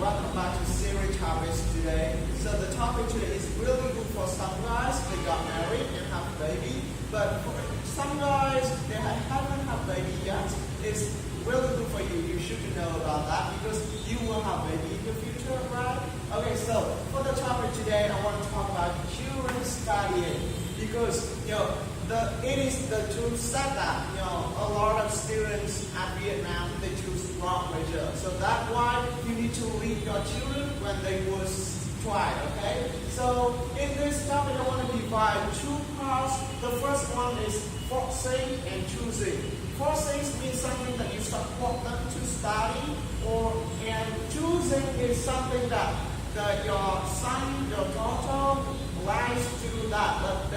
welcome back to Series Topics today. So the topic today is really good for some guys, they got married and have a baby. But for some guys, they haven't had a baby yet. It's really good for you. You should know about that because you will have a baby in the future, right? Okay, so for the topic today, I want to talk about children studying. Because, it is the truth said that, a lot of students at Vietnam, they choose wrong major. So that's why you need to lead your children when they was tried, okay? So in this topic, I want to divide two parts. The first one is forcing and choosing. Forcing means something that you support them to study, and choosing is something that your son, your daughter likes to do that, but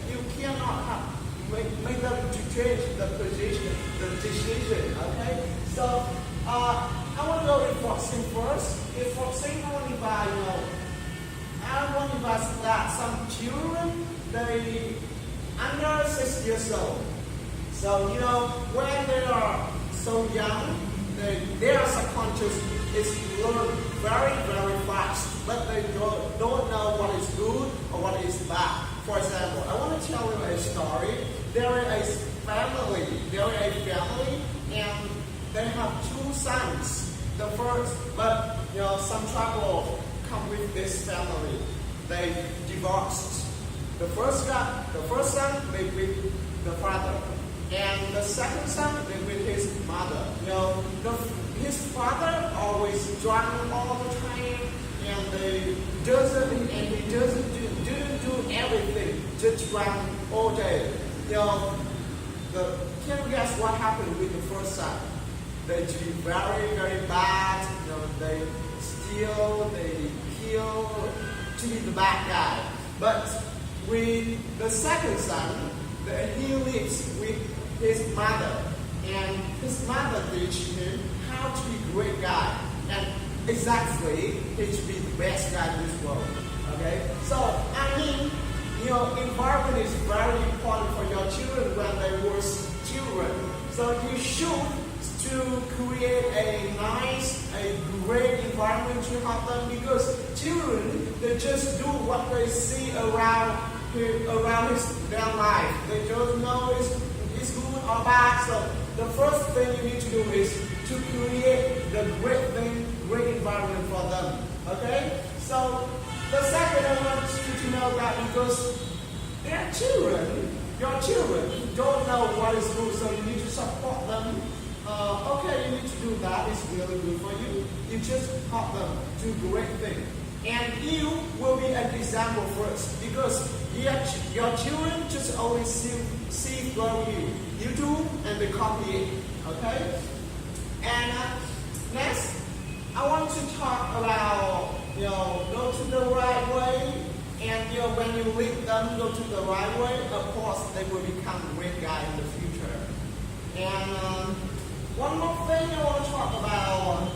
you cannot make them to change the decision, okay? So I want to go with forcing first. If forcing, I want to divide that some children, they under 6 years old. So when they are so young, their subconscious is learn very, very fast, but they don't know what is good or what is bad. For example, I want to tell you a story. There is a family, and they have two sons. The first, but some trouble come with this family. They divorced. The first son lived with the father, and the second son lived with his mother. His father always drunk all the time, and he didn't do everything, just drunk all day. Can you guess what happened with the first son? They do very, very bad. They steal, they kill, to be the bad guy. But with the second son, he lives with his mother, and his mother teaches him how to be a great guy, and exactly he should be the best guy in this world. Okay, so environment is very important for your children when they were children. So you should to create a great environment to help them, because children, they just do what they see around their life. They don't know it's good or bad. So the first thing you need to do is to create the great environment for them. Okay? So the second, I want you to know that because your children don't know what is good, so you need to support them. Okay, you need to do that. It's really good for you. You just help them do great things. And you will be an example first, because your children just only see from you. You do, and they copy it. Okay? And next, I want to talk about, go to the right way. And when you lead them go to the right way, of course, they will become a great guy in the future. And one more thing I want to talk about,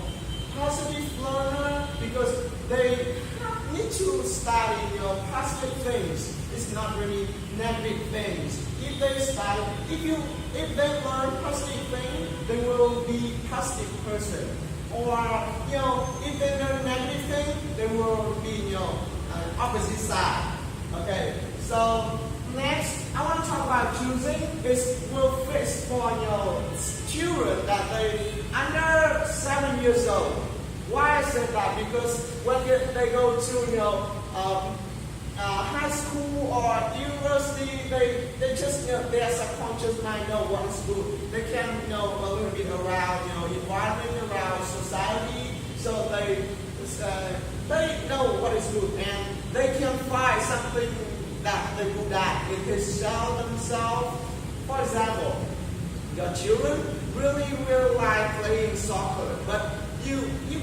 positive learner, because they need to study positive things. It's not really negative things. If they learn positive things, they will be positive person. Or if they learn negative things, they will be opposite side. Okay. So next, I want to talk about choosing. This will fit for your children that they under 7 years old. Why I said that? Because when they go to high school or university, they just their subconscious mind know what is good. They can a little bit around environment, around society, so they know what is good, and they can find something that they good at. They can sell themselves. For example, your children really like playing soccer, but you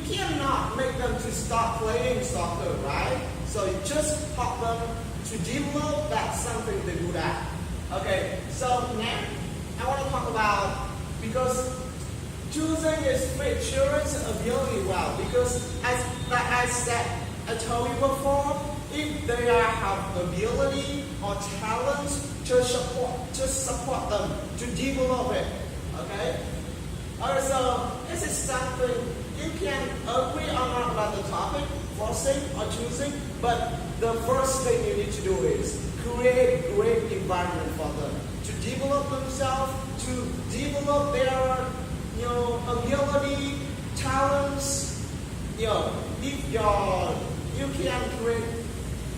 cannot make them to stop playing soccer, right? So you just help them to develop that something they're good at. Okay, so now I want to talk about, because choosing is fit children's ability well, because I told you before, if they have ability or talents, just support them to develop it. Okay? Alright, so this is something you can agree or not, but forcing or choosing, but the first thing you need to do is create great environment for them to develop themselves, to develop their ability, talents. If you can create,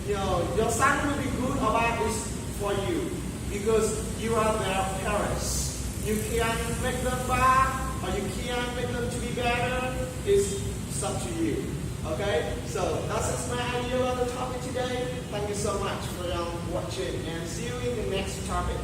your son will be good or bad is for you because you are their parents. You can make them bad or you can make them to be better. It's up to you. Okay, so that's my idea about the topic today. Thank you so much for watching and see you in the next topic.